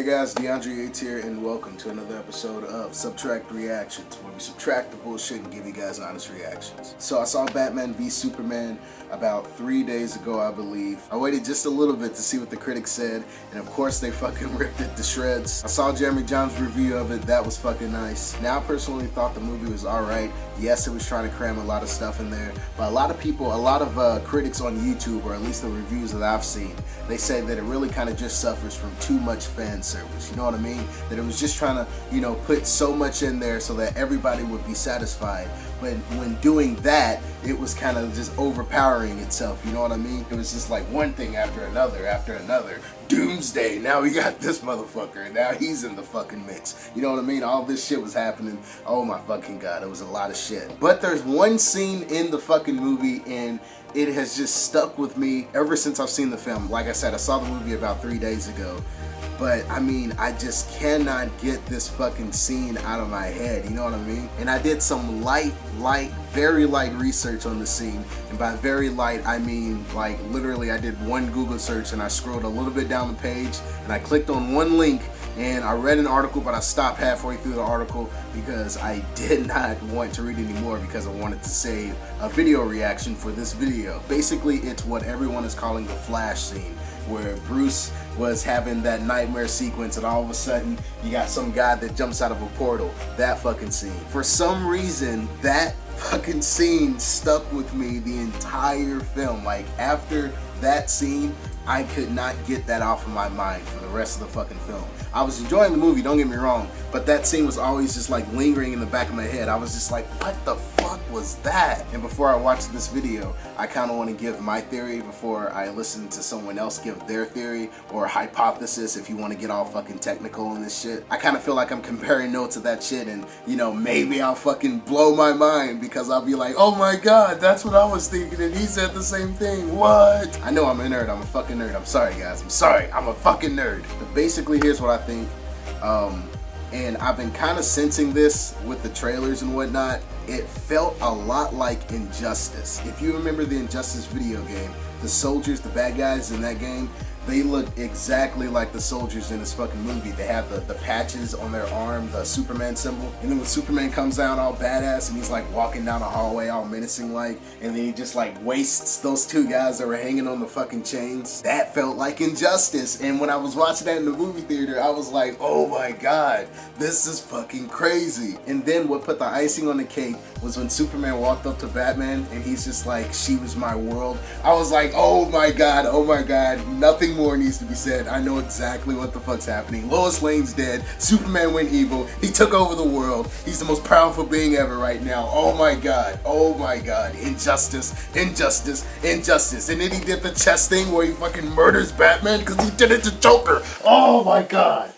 guys, DeAndre Yates here, and welcome to another episode of Subtract Reactions, where we subtract the bullshit and give you guys honest reactions. So I saw Batman v Superman about 3 days ago, I believe. I waited just a little bit to see what the critics said, and of course they fucking ripped it to shreds. I saw Jeremy John's review of it, that was fucking nice. Now I personally thought the movie was alright. Yes, it was trying to cram a lot of stuff in there, but a lot of critics on YouTube, or at least the reviews that I've seen, they say that it really kind of just suffers from too much fan service, you know what I mean? That it was just trying to, put so much in there so that everybody would be satisfied. But when doing that, it was kind of just overpowering itself, you know what I mean? It was just like one thing after another after another. Doomsday, now we got this motherfucker, and now he's in the fucking mix. You know what I mean? All this shit was happening. Oh my fucking god, it was a lot of shit. But there's one scene in the fucking movie, and it has just stuck with me ever since I've seen the film. Like I said, I saw the movie about 3 days ago. But I mean, I just cannot get this fucking scene out of my head, you know what I mean? And I did some very light research on the scene. And by very light, I mean, like, literally I did one Google search and I scrolled a little bit down the page and I clicked on one link and I read an article, but I stopped halfway through the article because I did not want to read anymore because I wanted to save a video reaction for this video. Basically, it's what everyone is calling the Flash scene, where Bruce was having that nightmare sequence and all of a sudden you got some guy that jumps out of a portal. That fucking scene. For some reason, that fucking scene stuck with me the entire film. Like, after that scene, I could not get that off of my mind for the rest of the fucking film. I was enjoying the movie, don't get me wrong, but that scene was always just like lingering in the back of my head. I was just like, what the fuck was that? And before I watch this video, I kind of want to give my theory before I listen to someone else give their theory or hypothesis, if you want to get all fucking technical on this shit. I kind of feel like I'm comparing notes of that shit, and maybe I'll fucking blow my mind because I'll be like, oh my god, that's what I was thinking and he said the same thing. What? I know I'm a nerd, I'm a fucking nerd. I'm sorry guys, I'm sorry, I'm a fucking nerd. But basically, here's what I think. And I've been kind of sensing this with the trailers and whatnot. It felt a lot like Injustice. If you remember the Injustice video game, the soldiers, the bad guys in that game, they look exactly like the soldiers in this fucking movie. They have the patches on their arm, the Superman symbol. And then when Superman comes out all badass and he's like walking down a hallway all menacing like, and then he just like wastes those two guys that were hanging on the fucking chains. That felt like Injustice. And when I was watching that in the movie theater, I was like, oh my god, this is fucking crazy. And then what put the icing on the cake was when Superman walked up to Batman and he's just like, she was my world. I was like, oh my god, nothing more needs to be said. I know exactly what the fuck's happening. Lois Lane's dead. Superman went evil. He took over the world. He's the most powerful being ever right now. Oh my god. Oh my god. Injustice. Injustice. Injustice. And then he did the chess thing where he fucking murders Batman because he did it to Joker. Oh my god.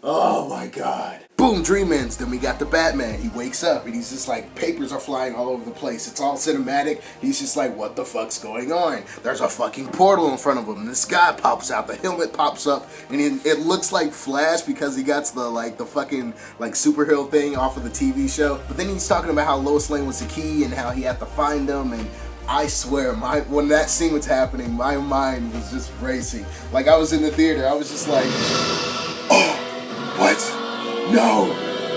Oh my god. Boom, dream ends. Then we got the Batman. He wakes up and he's just like, papers are flying all over the place. It's all cinematic. He's just like, what the fuck's going on? There's a fucking portal in front of him. This guy pops out. The helmet pops up and it looks like Flash because he got the fucking like superhero thing off of the TV show. But then he's talking about how Lois Lane was the key and how he had to find them, and I swear, when that scene was happening, my mind was just racing. Like, I was in the theater, I was just like, oh, what? No,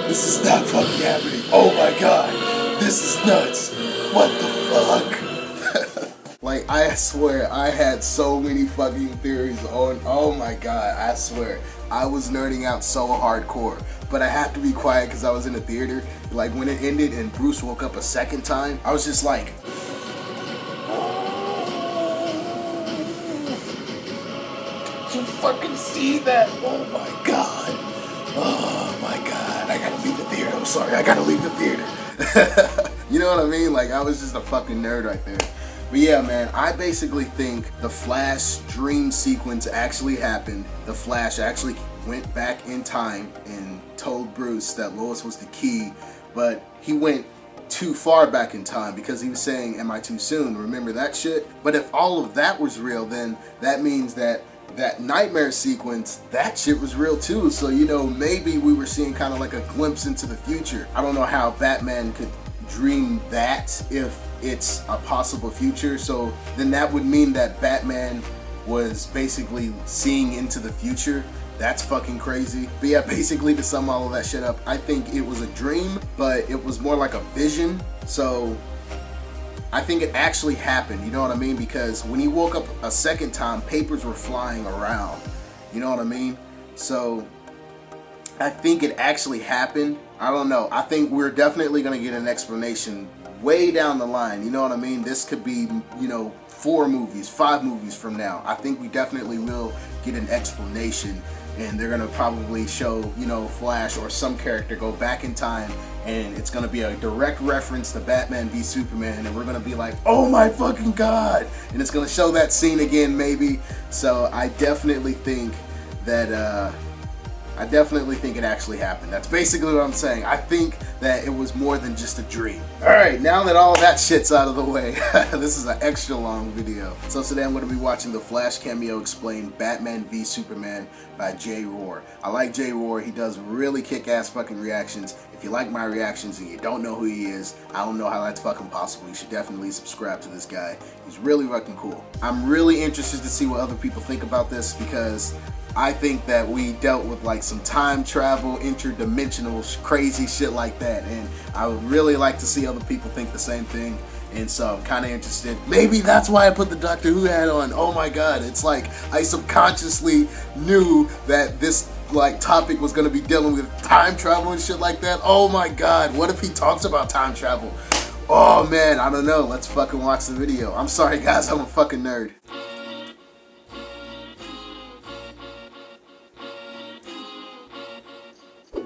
this is not fucking happening. Oh my god, this is nuts. What the fuck? Like, I swear, I had so many fucking theories on, oh my god, I swear. I was nerding out so hardcore. But I have to be quiet because I was in the theater. Like, when it ended and Bruce woke up a second time, I was just like, did you fucking see that? Oh my god. Oh my god, I gotta leave the theater. I'm sorry, I gotta leave the theater. You know what I mean? Like, I was just a fucking nerd right there. But yeah, man, I basically think the Flash dream sequence actually happened. The Flash actually went back in time and told Bruce that Lois was the key, but he went too far back in time because he was saying, am I too soon? Remember that shit? But if all of that was real, then that means that nightmare sequence, that shit was real too. So, maybe we were seeing kind of like a glimpse into the future. I don't know how Batman could dream that if it's a possible future. So then that would mean that Batman was basically seeing into the future That's fucking crazy. But yeah, basically to sum all of that shit up, I think it was a dream, but it was more like a vision. So I think it actually happened, you know what I mean? Because when he woke up a second time, papers were flying around, you know what I mean? So I think it actually happened. I don't know. I think we're definitely going to get an explanation way down the line, you know what I mean? This could be, you know, 4 movies, 5 movies from now. I think we definitely will get an explanation, and they're gonna probably show, you know, Flash or some character go back in time, and it's gonna be a direct reference to Batman v Superman, and we're gonna be like, oh my fucking god, and it's gonna show that scene again maybe. So I definitely think that it actually happened. That's basically what I'm saying. I think that it was more than just a dream. Alright, now that all that shit's out of the way, this is an extra long video. So today I'm going to be watching the Flash Cameo explain Batman v Superman by Jaeroar. I like Jaeroar. He does really kick-ass fucking reactions. If you like my reactions and you don't know who he is, I don't know how that's fucking possible. You should definitely subscribe to this guy. He's really fucking cool. I'm really interested to see what other people think about this, because I think that we dealt with like some time travel, interdimensional, crazy shit like that, and I would really like to see other people think the same thing, and so I'm kind of interested. Maybe that's why I put the Doctor Who hat on. Oh my god, it's like I subconsciously knew that this like topic was going to be dealing with time travel and shit like that. Oh my god, what if he talks about time travel? Oh man, I don't know. Let's fucking watch the video. I'm sorry guys, I'm a fucking nerd.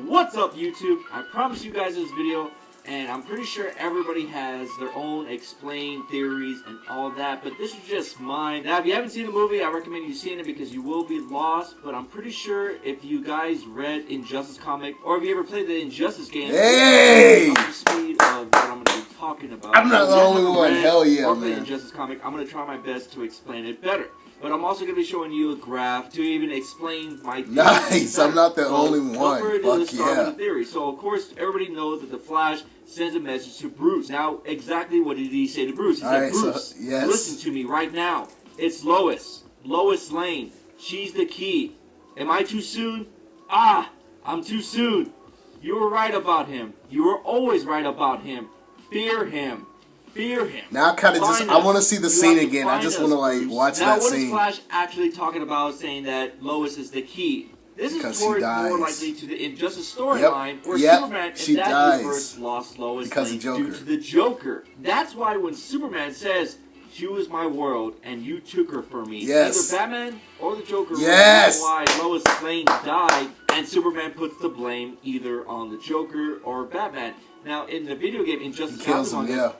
What's up YouTube? I promised you guys this video, and I'm pretty sure everybody has their own explained theories and all that, but this is just mine. Now if you haven't seen the movie, I recommend you seeing it because you will be lost, but I'm pretty sure if you guys read Injustice comic, or if you ever played the Injustice game, hey! up to speed of what I'm going to be talking about. I'm not the only one, hell yeah, or man. the Injustice comic, I'm going to try my best to explain it better. But I'm also going to be showing you a graph to even explain my theory. Nice, I'm not the only one. Fuck yeah. The theory. So, of course, everybody knows that the Flash sends a message to Bruce. Now, exactly what did he say to Bruce? He said, Bruce, listen to me right now. It's Lois. Lois Lane. She's the key. Am I too soon? Ah, I'm too soon. You were right about him. You were always right about him. Fear him. Fear him. Now I kind of just, I want to see the scene again. I just want to like watch that scene. Now what is Flash actually talking about, saying that Lois is the key? This is towards more likely to the Injustice storyline, where Superman in that universe lost Lois Lane due to the Joker. That's why when Superman says, she was my world and you took her from me, either Batman or the Joker why Lois Lane died, and Superman puts the blame either on the Joker or Batman. Now, in the video game Injustice,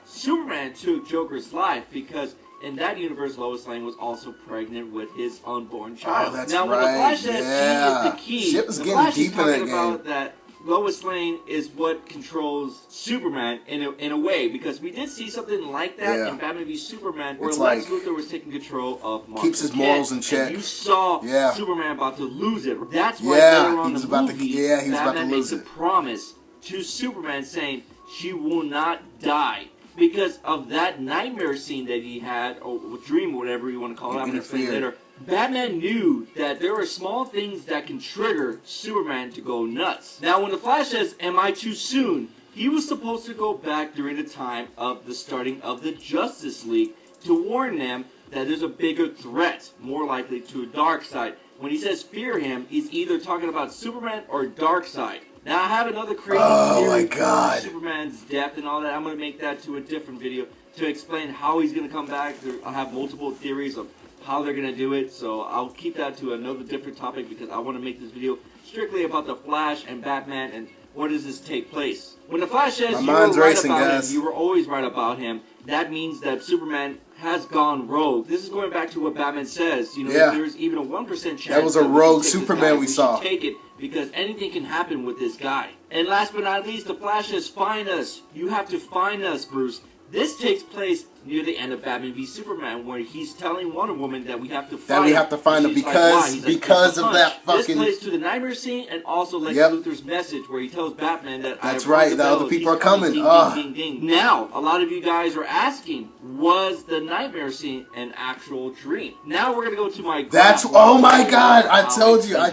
Superman took Joker's life because in that universe, Lois Lane was also pregnant with his unborn child. Oh, that's now, when the Flash says she is the key, shit was the getting Flash deep is talking in that about that Lois Lane is what controls Superman in a way, because we did see something like that in Batman v Superman, where Lex Luthor was taking control of Martha keeps his morals in check. And you saw Superman about to lose it. That's why later on in the movie, Batman makes a promise to Superman saying she will not die. Because of that nightmare scene that he had, or dream, whatever you want to call it, I'm going to explain later. Batman knew that there are small things that can trigger Superman to go nuts. Now, when the Flash says, am I too soon? He was supposed to go back during the time of the starting of the Justice League to warn them that there's a bigger threat, more likely to Darkseid. When he says fear him, he's either talking about Superman or Darkseid. Now, I have another crazy theory for Superman's death and all that. I'm going to make that to a different video to explain how he's going to come back. I have multiple theories of how they're going to do it, so I'll keep that to another different topic because I want to make this video strictly about the Flash and Batman and where does this take place. When the Flash says you were right about him, you were always right about him, that means that Superman has gone rogue. This is going back to what Batman says. You know, if there's even a 1% chance that was a rogue Superman we saw. Take it because anything can happen with this guy. And last but not least, the Flash says, find us. You have to find us, Bruce. This takes place near the end of Batman v Superman, where he's telling Wonder Woman that we have to find that we have to find him because of that fucking. This plays to the nightmare scene and also Lex Luthor's message where he tells Batman that that's right. The other people are coming. Ding, ding, ding, ding. Now, a lot of you guys are asking, was the nightmare scene an actual dream? Now we're gonna go to my. That's oh my god! I told you. I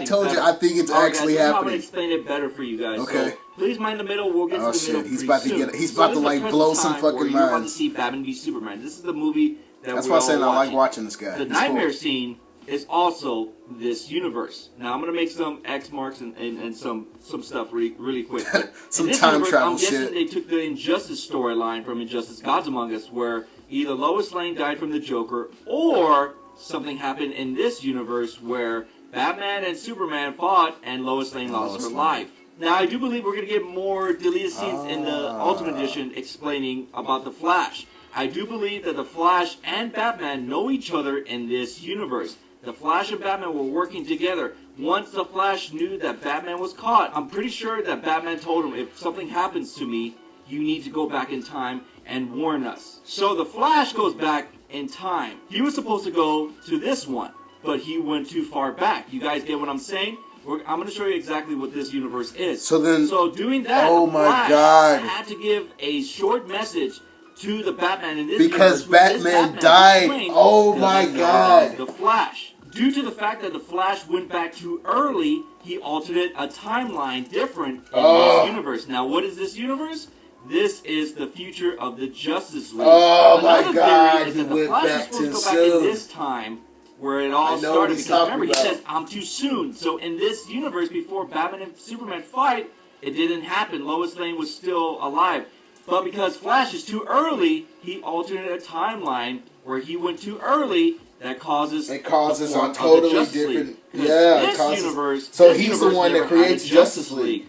think it's actually happening. I'm gonna explain it better for you guys. Okay. So, please mind the middle. We'll get to the middle. He's about to get. He's about to like blow some fucking minds. You're about to see Batman v Superman. This is the movie that's why I'm saying I like watching this guy. The nightmare scene is also this universe. Now I'm gonna make some X marks and some stuff really quick. Some time travel I'm guessing shit. they took the Injustice storyline from Injustice: Gods Among Us, where either Lois Lane died from the Joker, or something happened in this universe where Batman and Superman fought and Lois Lane lost her life. Now, I do believe we're going to get more deleted scenes in the Ultimate Edition explaining about the Flash. I do believe that the Flash and Batman know each other in this universe. The Flash and Batman were working together. Once the Flash knew that Batman was caught, I'm pretty sure that Batman told him, if something happens to me, you need to go back in time and warn us. So the Flash goes back in time. He was supposed to go to this one, but he went too far back. You guys get what I'm saying? I'm going to show you exactly what this universe is. So doing that, oh my God, had to give a short message to the Batman in this because universe. Batman died. Oh my God. The Flash. Due to the fact that the Flash went back too early, he altered a timeline different in this universe. Now, what is this universe? This is the future of the Justice League. Oh my God, he went back too soon. Go back in this time where it all started, because remember, he says, I'm too soon. So in this universe, before Batman and Superman fight, it didn't happen. Lois Lane was still alive. But because Flash is too early, he altered a timeline where he went too early. That causes a totally different. This universe. So he's the one that creates Justice League.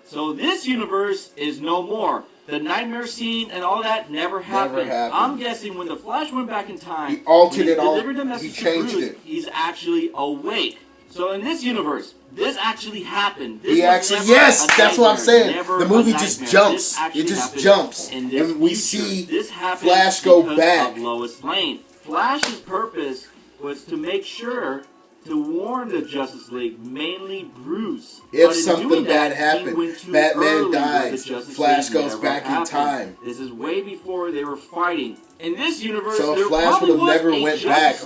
So this universe is no more. The nightmare scene and all that never happened. I'm guessing when the Flash went back in time, he altered it all. Delivered the message He changed to Bruce, it. He's actually awake. So in this universe, this actually happened. Yes, that's what I'm saying. The movie just jumps. It just jumps, and we see Flash go back. Of Lois Lane. Flash's purpose was to make sure to warn the Justice League, mainly Bruce. If something bad happened, Batman dies, Flash goes back in time. This is way before they were fighting. In this universe, so there Flash probably would have never went back.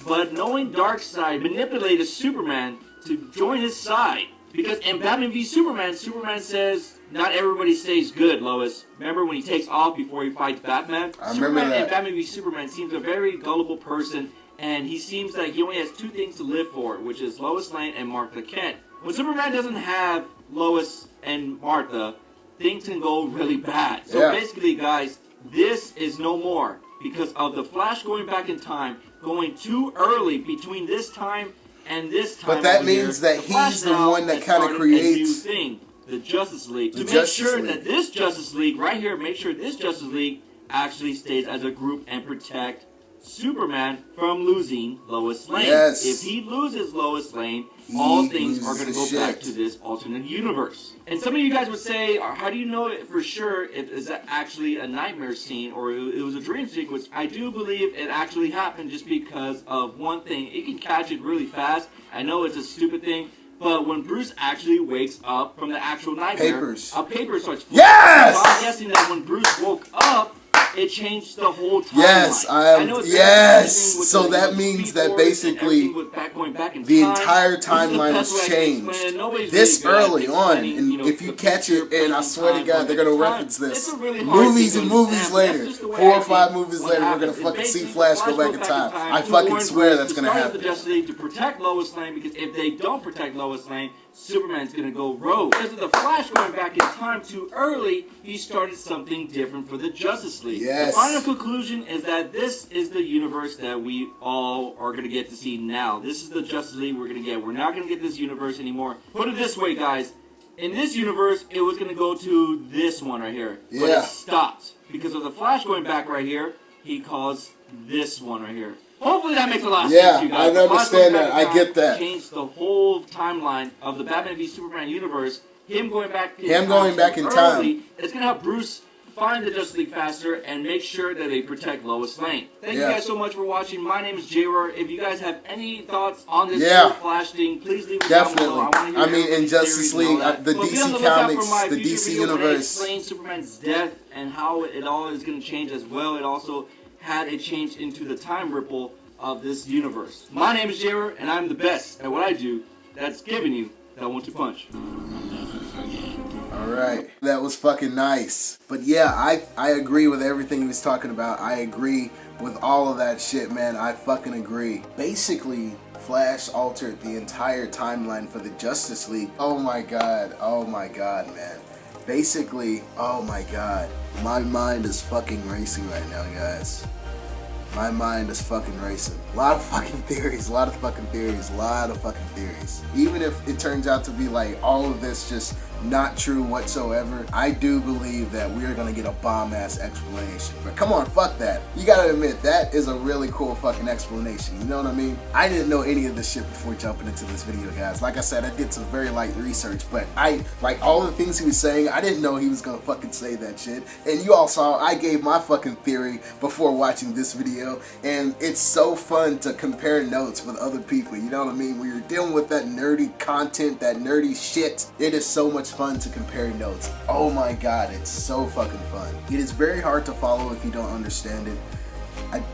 But knowing Darkseid manipulated Superman to join his side. Because in Batman v Superman, Superman says, not everybody stays good, Lois. Remember when he takes off before he fights Batman? I remember Superman that. in Batman v Superman seems a very gullible person. And he seems like he only has two things to live for, which is Lois Lane and Martha Kent. When Superman doesn't have Lois and Martha, things can go really bad. So basically, guys, this is no more because of the Flash going back in time, going too early between this time and this time. But that means that he's the one that kind of creates a new thing, the Justice League. To make sure that this Justice League right here, make sure this Justice League actually stays as a group and protect Superman from losing Lois Lane. Yes. If he loses Lois Lane, all things are going to go back to this alternate universe. And some of you guys would say, how do you know it for sure if it's actually a nightmare scene or it was a dream sequence? I do believe it actually happened just because of one thing. You can catch it really fast. I know it's a stupid thing, but when Bruce actually wakes up from the actual nightmare, a paper starts floating. Yes! So I'm guessing that when Bruce woke up, it changed the whole timeline. Yes, so that means that basically the entire timeline was changed this early on. And if you catch it, and I swear to God, they're going to reference this. Movies and movies later, 4 or 5 movies later, we're going to fucking see Flash go back in time. I fucking swear that's going to happen. The Justice League to protect Lois Lane, because if they don't protect Lois Lane, Superman's going to go rogue. Because of the Flash going back in time too early, he started something different for the Justice League. Yes. The final conclusion is that this is the universe that we all are going to get to see now. This is the Justice League we're going to get. We're not going to get this universe anymore. Put it this way, guys. In this universe, it was going to go to this one right here. Yeah. But it stopped. Because of the Flash going back right here, he caused this one right here. Hopefully that makes a lot of sense to you guys. I understand that. I get that. Changed the whole timeline of the Batman v Superman universe. Him going back in time. It's going to help Bruce find the Justice League faster and make sure that they protect Lois Lane. Thank you guys so much for watching. My name is Jaeroar. If you guys have any thoughts on this whole Flash thing, please leave it down below. I mean, in Justice League, the DC Comics, the DC Universe. Explain Superman's death and how it all is going to change as well. It also had a change into the time ripple of this universe. My name is Jaeroar, and I'm the best at what I do. That's giving you that 1-2 punch. Alright, that was fucking nice. But yeah, I agree with everything he was talking about. I agree with all of that shit, man. I fucking agree. Basically, Flash altered the entire timeline for the Justice League. Oh my god, man. Basically, oh my god. My mind is fucking racing right now, guys. My mind is fucking racing. A lot of fucking theories, Even if it turns out to be like all of this just not true whatsoever, I do believe that we're gonna get a bomb-ass explanation. But come on, fuck that. You gotta admit, that is a really cool fucking explanation, you know what I mean? I didn't know any of this shit before jumping into this video, guys. Like I said, I did some very light research, but like all the things he was saying, I didn't know he was gonna fucking say that shit. And you all saw, I gave my fucking theory before watching this video, and it's so fun to compare notes with other people, you know what I mean? When you're dealing with that nerdy content, that nerdy shit, it is so much fun to compare notes. Oh my god, it's so fucking fun. It is very hard to follow if you don't understand it.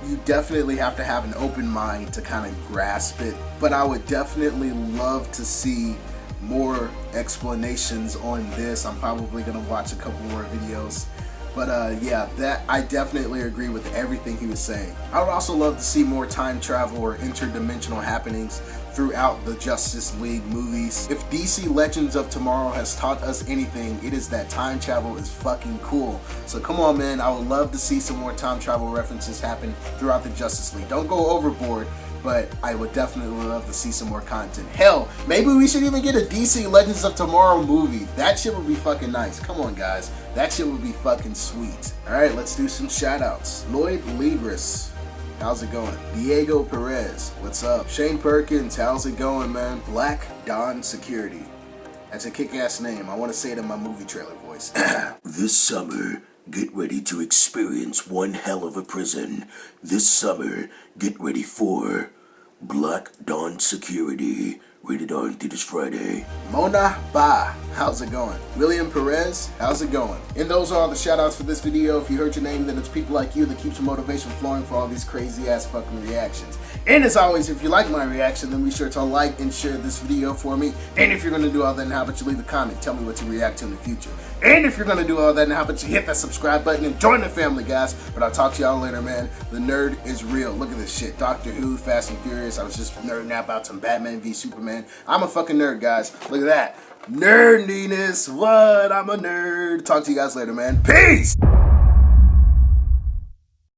You definitely have to have an open mind to kind of grasp it, but I would definitely love to see more explanations on this. I'm probably gonna watch a couple more videos. But yeah, I definitely agree with everything he was saying. I would also love to see more time travel or interdimensional happenings throughout the Justice League movies. If DC Legends of Tomorrow has taught us anything, it is that time travel is fucking cool. So come on, man, I would love to see some more time travel references happen throughout the Justice League. Don't go overboard, but I would definitely love to see some more content. Hell, maybe we should even get a DC Legends of Tomorrow movie. That shit would be fucking nice. Come on, guys. That shit would be fucking sweet. Alright, let's do some shout outs. Lloyd Legris, how's it going? Diego Perez, what's up? Shane Perkins, how's it going, man? Black Dawn Security. That's a kick-ass name. I want to say it in my movie trailer voice. This summer, get ready to experience one hell of a prison. This summer, get ready for Black Dawn Security. Rated R in theaters Friday. Mona Ba, how's it going? William Perez, how's it going? And those are all the shout outs for this video. If you heard your name, then it's people like you that keeps your motivation flowing for all these crazy ass fucking reactions. And as always, if you like my reaction, then be sure to like and share this video for me. And if you're gonna do all that, then how about you leave a comment? Tell me what to react to in the future. And if you're gonna do all that, then how about you hit that subscribe button and join the family, guys. But I'll talk to y'all later, man. The nerd is real. Look at this shit. Doctor Who, Fast and Furious. I was just nerding out about some Batman v Superman. I'm a fucking nerd, guys. Look at that. Nerdiness. What? I'm a nerd. Talk to you guys later, man. Peace!